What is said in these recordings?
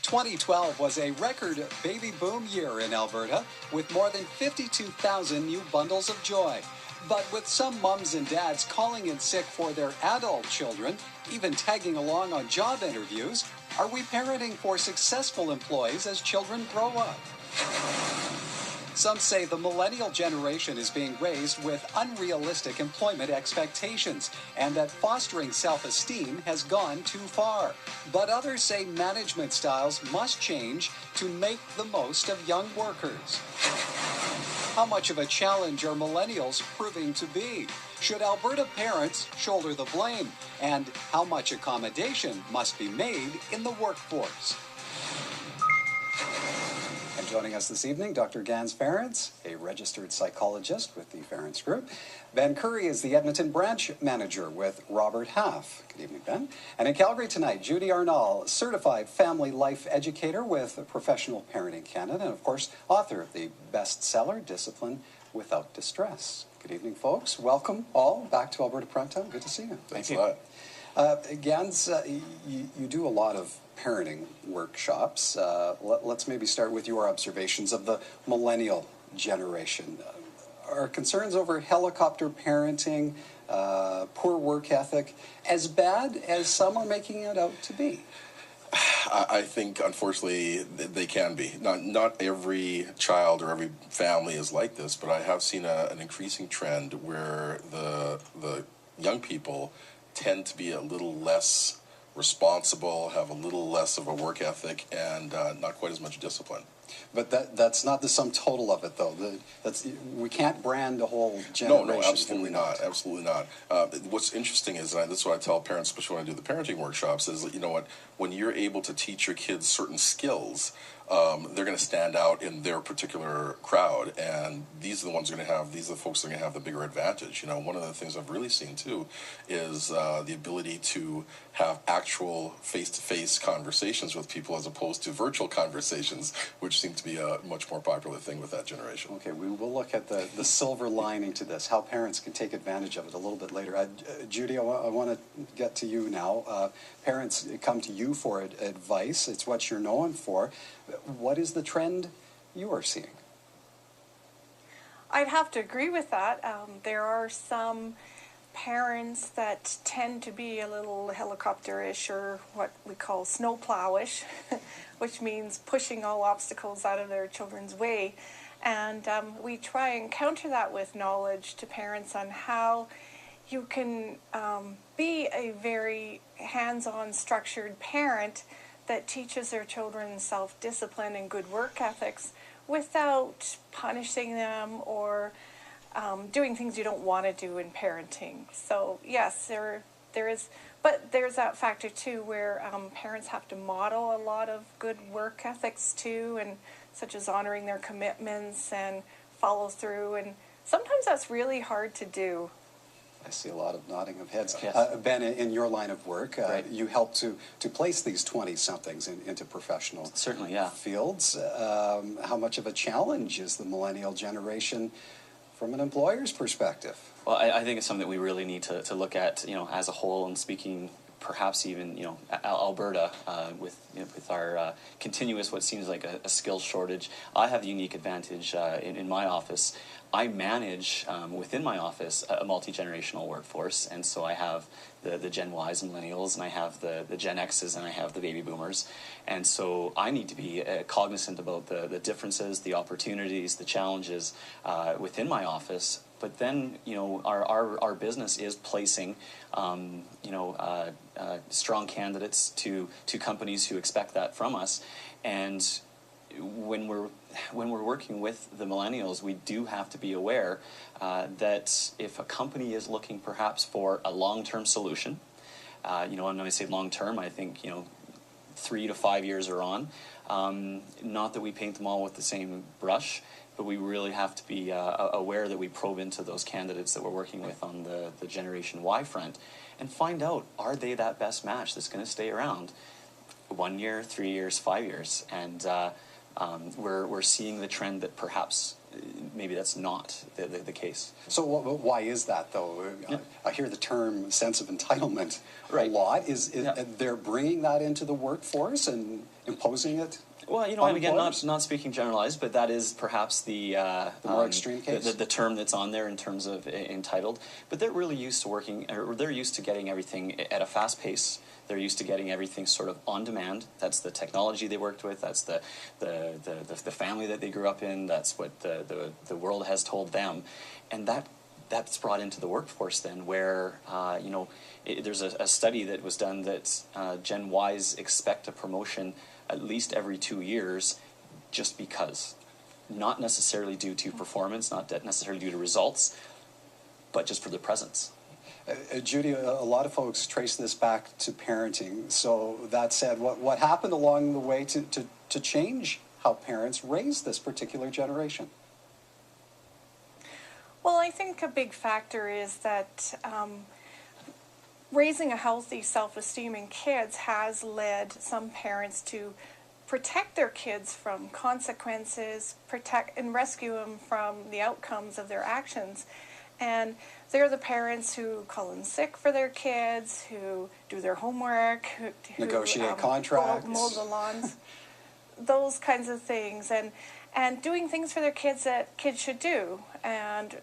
2012 was a record baby boom year in Alberta with more than 52,000 new bundles of joy. But with some mums and dads calling in sick for their adult children, even tagging along on job interviews, are we parenting for successful employees as children grow up? Some say the millennial generation is being raised with unrealistic employment expectations and that fostering self-esteem has gone too far. But others say management styles must change to make the most of young workers. How much of a challenge are millennials proving to be? Should Alberta parents shoulder the blame? And how much accommodation must be made in the workforce? And joining us this evening, Dr. Gans Ference, a registered psychologist with the Ference Group. Ben Curry is the Edmonton branch manager with Robert Half. Good evening, Ben. And in Calgary tonight, Judy Arnall, certified family life educator with Professional Parenting Canada, and of course, author of the bestseller, Discipline Without Distress. Good evening, folks. Welcome all back to Alberta Primetime. Good to see you. Thanks a lot. Gans, you do a lot of parenting workshops. Let's maybe start with your observations of the millennial generation. Are concerns over helicopter parenting, poor work ethic, as bad as some are making it out to be? I think, unfortunately, they can be. Not every child or every family is like this, but I have seen an increasing trend where the young people tend to be a little less responsible, have a little less of a work ethic, and not quite as much discipline. But that's not the sum total of it, though. We can't brand a whole generation. No, absolutely not. Absolutely not. What's interesting is, and this is what I tell parents, especially when I do the parenting workshops, is that, you know what, when you're able to teach your kids certain skills, they're going to stand out in their particular crowd, and these are the ones these are the folks that are going to have the bigger advantage. You know, one of the things I've really seen too is the ability to have actual face-to-face conversations with people as opposed to virtual conversations, which seem to be a much more popular thing with that generation. Okay, we will look at the silver lining to this, how parents can take advantage of it a little bit later. Judy, I want to get to you now. Parents come to you for advice. It's what you're known for. What is the trend you are seeing? I'd have to agree with that. There are some parents that tend to be a little helicopterish, or what we call snowplowish, which means pushing all obstacles out of their children's way. And we try and counter that with knowledge to parents on how you can be a very hands-on, structured parent that teaches their children self-discipline and good work ethics without punishing them or doing things you don't want to do in parenting. So yes, there is, but there's that factor too where parents have to model a lot of good work ethics too, and such as honoring their commitments and follow through, and sometimes that's really hard to do. I see a lot of nodding of heads. Yes. Ben, in your line of work, right. You help to place these 20-somethings into professional Certainly, yeah. fields. How much of a challenge is the millennial generation from an employer's perspective? Well, I think it's something that we really need to look at, as a whole, and speaking perhaps even, Alberta, with our continuous, what seems like a skills shortage. I have the unique advantage in my office. I manage within my office a multi-generational workforce, and so I have the Gen Ys and Millennials, and I have the Gen Xs, and I have the Baby Boomers, and so I need to be cognizant about the differences, the opportunities, the challenges within my office. But then, our business is placing, strong candidates to companies who expect that from us, and when we're working with the millennials, we do have to be aware that if a company is looking perhaps for a long-term solution, and when I say long-term, I think 3 to 5 years are on. Not that we paint them all with the same brush, but we really have to be aware that we probe into those candidates that we're working with on the Generation Y front and find out, are they that best match that's going to stay around 1 year, 3 years, 5 years? And we're seeing the trend that perhaps maybe that's not the case. So why is that, though? I hear the term sense of entitlement Right. a lot. Is they're bringing that into the workforce and imposing it? Well, and again, not speaking generalized, but that is perhaps the more extreme case, the term that's on there in terms of entitled. But they're really used to working, or they're used to getting everything at a fast pace. They're used to getting everything sort of on demand. That's the technology they worked with. That's the family that they grew up in. That's what the world has told them, and that's brought into the workforce then, where there's a study that was done that Gen Ys expect a promotion at least every 2 years, just because, not necessarily due to performance, not necessarily due to results, but just for their presence. Judy, a lot of folks trace this back to parenting. So that said, what happened along the way to change how parents raise this particular generation? Well, I think a big factor is that raising a healthy self-esteem in kids has led some parents to protect their kids from consequences, protect and rescue them from the outcomes of their actions. And they're the parents who call in sick for their kids, who do their homework, who negotiate contracts, mow the lawns, those kinds of things, and doing things for their kids that kids should do, and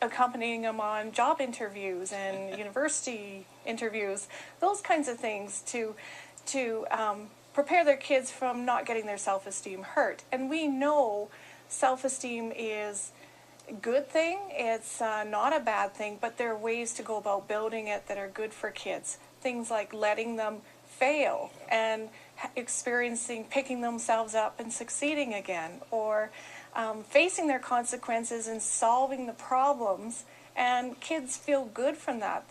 accompanying them on job interviews and university interviews, those kinds of things to prepare their kids from not getting their self-esteem hurt. And we know self-esteem is a good thing, it's not a bad thing, but there are ways to go about building it that are good for kids. Things like letting them fail and picking themselves up and succeeding again, or facing their consequences and solving the problems, and kids feel good from that.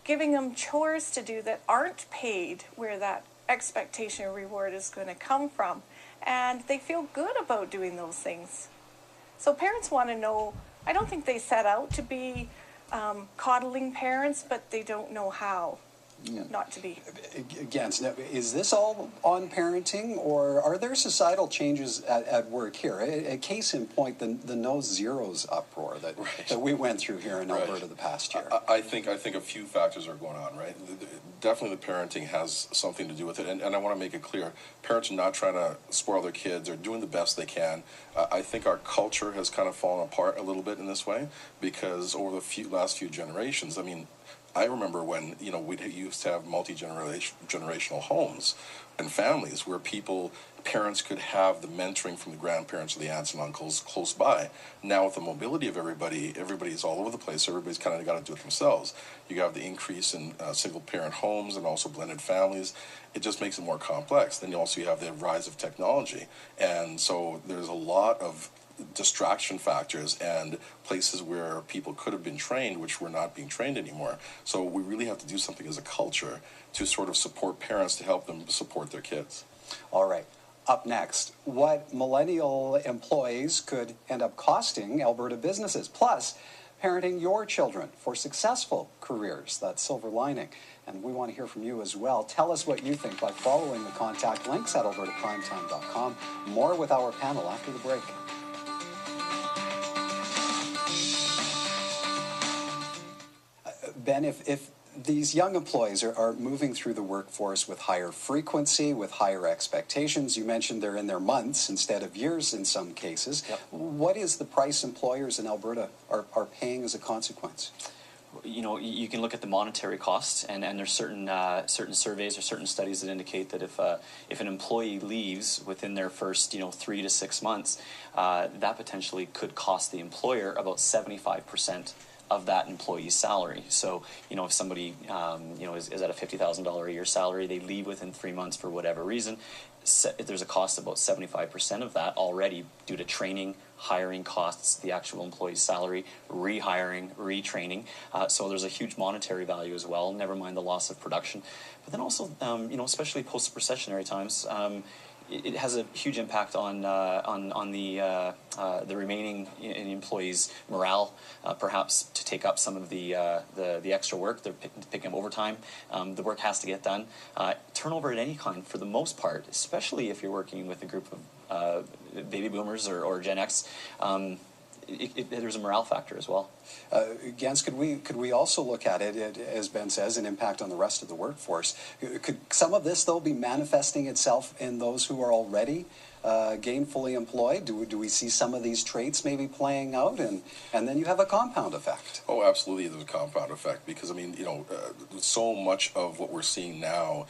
Giving them chores to do that aren't paid, where that expectation or reward is going to come from, and they feel good about doing those things. So parents want to know. I don't think they set out to be coddling parents, but they don't know how not to be. Again, is this all on parenting, or are there societal changes at work here? A case in point, the no zeros uproar that we went through here in Alberta the past year. I think a few factors are going on, right? Definitely the parenting has something to do with it, and I want to make it clear, parents are not trying to spoil their kids. They're doing the best they can. I think our culture has kind of fallen apart a little bit in this way, because over the last few generations, I remember when we used to have multi-generational homes and families where parents could have the mentoring from the grandparents or the aunts and uncles close by. Now with the mobility of everybody's all over the place. So everybody's kind of got to do it themselves. You have the increase in single-parent homes and also blended families. It just makes it more complex. Then you have the rise of technology, and so there's a lot of distraction factors and places where people could have been trained which were not being trained anymore. So we really have to do something as a culture to sort of support parents to help them support their kids. All right. Up next, what millennial employees could end up costing Alberta businesses, plus parenting your children for successful careers, that silver lining. And we want to hear from you as well. Tell us what you think by following the contact links at albertaprimetime.com. More with our panel after the break. Ben, if these young employees are moving through the workforce with higher frequency, with higher expectations, you mentioned they're in their months instead of years in some cases. Yep. What is the price employers in Alberta are paying as a consequence? You can look at the monetary costs, and there's certain surveys or certain studies that indicate that if an employee leaves within their first 3 to 6 months, that potentially could cost the employer about 75% of that employee's salary. So, if somebody, is at a $50,000 a year salary, they leave within 3 months for whatever reason, there's a cost of about 75% of that already due to training, hiring costs, the actual employee's salary, rehiring, retraining. So there's a huge monetary value as well, never mind the loss of production. But then also, especially post-recessionary times, it has a huge impact on the remaining employees' morale, perhaps to take up some of the extra work. They're picking up overtime. The work has to get done. Turnover at any kind, for the most part, especially if you're working with a group of baby boomers or Gen X, there's a morale factor as well. Gans, could we also look at it, as Ben says, an impact on the rest of the workforce? Could some of this, though, be manifesting itself in those who are already gainfully employed? Do we see some of these traits maybe playing out, and then you have a compound effect? Oh, absolutely, there's a compound effect, because I mean, so much of what we're seeing now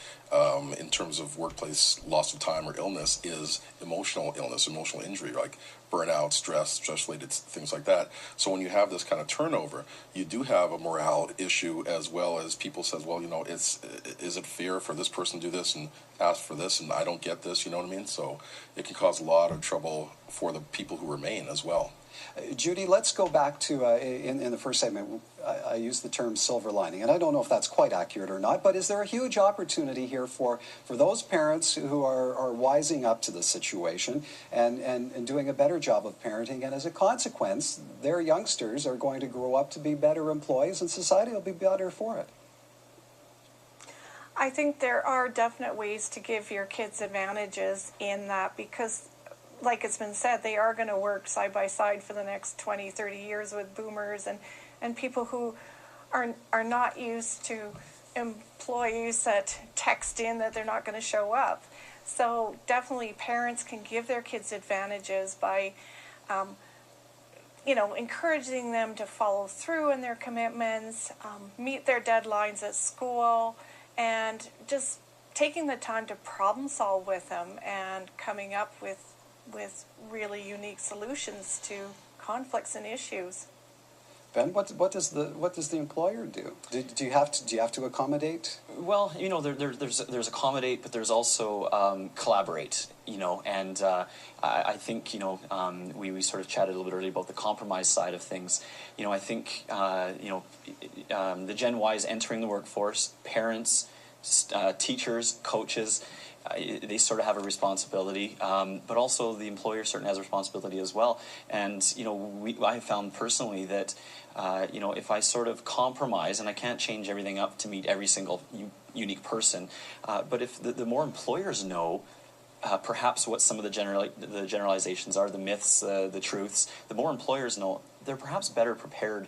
in terms of workplace loss of time or illness is emotional illness, emotional injury, like burnout, stress-related things like that. So when you have this kind of turnover, you do have a morale issue, as well as people says, well, is it fair for this person to do this and ask for this, and I don't get this, you know what I mean? So it can cause a lot of trouble for the people who remain as well. Judy, let's go back to, in the first segment, I used the term silver lining, and I don't know if that's quite accurate or not, but is there a huge opportunity here for those parents who are wising up to the situation and doing a better job of parenting, and as a consequence, their youngsters are going to grow up to be better employees, and society will be better for it? I think there are definite ways to give your kids advantages in that, because like it's been said, they are going to work side by side for the next 20, 30 years with boomers and people who are not used to employees that text in that they're not going to show up. So definitely parents can give their kids advantages by encouraging them to follow through in their commitments, meet their deadlines at school, and just taking the time to problem solve with them and coming up with really unique solutions to conflicts and issues. Ben, what does the employer do? Do you have to accommodate? Well, there's accommodate, but there's also collaborate. And I think we sort of chatted a little bit earlier about the compromise side of things. I think the Gen Ys entering the workforce, parents, teachers, coaches. They sort of have a responsibility, but also the employer certainly has a responsibility as well. And I found personally that if I sort of compromise, and I can't change everything up to meet every single unique person, but if the more employers know perhaps what some of the generalizations are, the myths, the truths, the more employers know, they're perhaps better prepared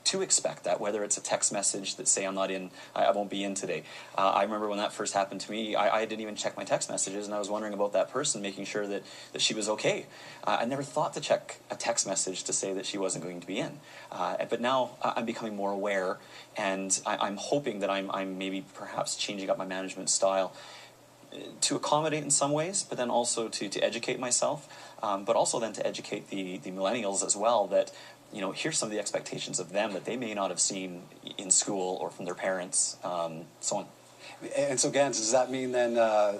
to expect that, whether it's a text message that say I'm not in, I won't be in today. I remember when that first happened to me, I didn't even check my text messages, and I was wondering about that person, making sure that she was okay. I never thought to check a text message to say that she wasn't going to be in. But now I'm becoming more aware, and I'm hoping that I'm maybe perhaps changing up my management style to accommodate in some ways, but then also to educate myself, but also then to educate the millennials as well, that here's some of the expectations of them that they may not have seen in school or from their parents, so on. And so, Gans, does that mean then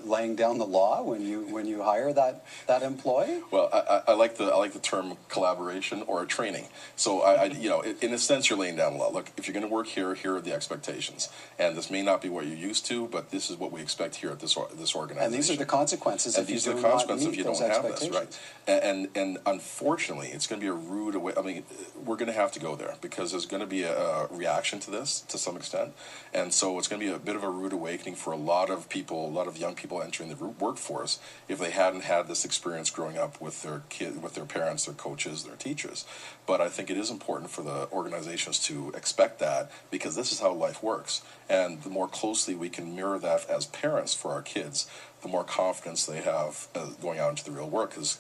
laying down the law when you hire that employee? Well, I like the term collaboration or training. So in a sense, you're laying down the law. Look, if you're going to work here are the expectations, and this may not be what you're used to, but this is what we expect here at this organization. And these are the consequences if you do not meet those expectations. Right? And unfortunately, it's going to be a rude way. I mean, we're going to have to go there because there's going to be a reaction to this to some extent, and so it's going to be a bit of a rude awakening for a lot of people, a lot of young people entering the workforce, if they hadn't had this experience growing up with their with their parents, their coaches, their teachers. But I think it is important for the organizations to expect that, because this is how life works. And the more closely we can mirror that as parents for our kids, the more confidence they have going out into the real work. Because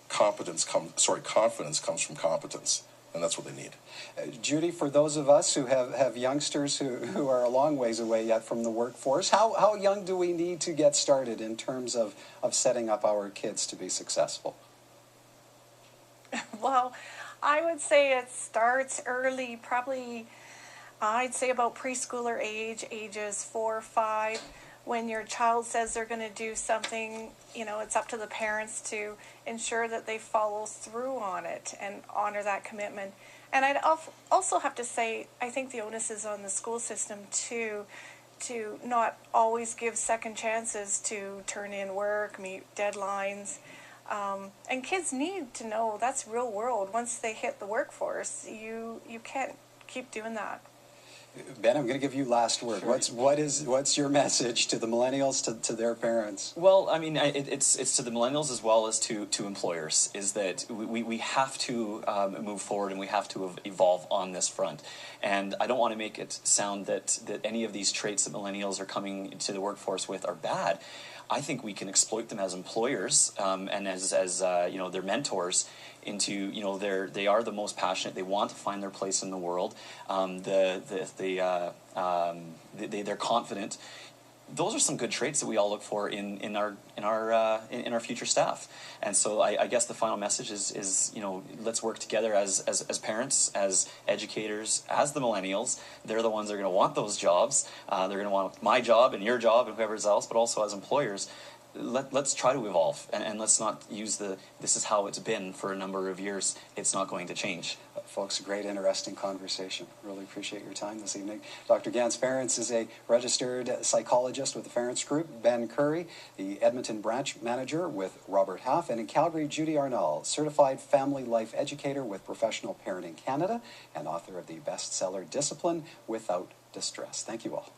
confidence comes from competence. And that's what they need. Judy, for those of us who have youngsters who are a long ways away yet from the workforce, how young do we need to get started in terms of setting up our kids to be successful? Well, I would say it starts early, probably I'd say about preschooler ages 4 or 5. When your child says they're going to do something, it's up to the parents to ensure that they follow through on it and honor that commitment. And I'd also have to say, I think the onus is on the school system too, to not always give second chances to turn in work, meet deadlines. And kids need to know that's real world. Once they hit the workforce, you can't keep doing that. Ben, I'm going to give you last word. Sure. What's your message to the millennials, to their parents? Well, I mean, it's to the millennials as well as to employers, is that we have to move forward and we have to evolve on this front. And I don't want to make it sound that any of these traits that millennials are coming to the workforce with are bad. I think we can exploit them as employers and as you know, their mentors into, you know, they are the most passionate. They want to find their place in the world. They're confident. Those are some good traits that we all look for in our future staff. And so I guess the final message is, you know, let's work together as parents, as educators, as the millennials. They're the ones that are going to want those jobs. They're going to want my job and your job and whoever's else, but also as employers. Let's try to evolve, and let's not use this is how it's been for a number of years. It's not going to change. Folks, a great, interesting conversation. Really appreciate your time this evening. Dr. Gans Ference is a registered psychologist with the Ference Group. Ben Curry, the Edmonton branch manager with Robert Half. And in Calgary, Judy Arnall, certified family life educator with Professional Parenting Canada and author of the bestseller Discipline Without Distress. Thank you all.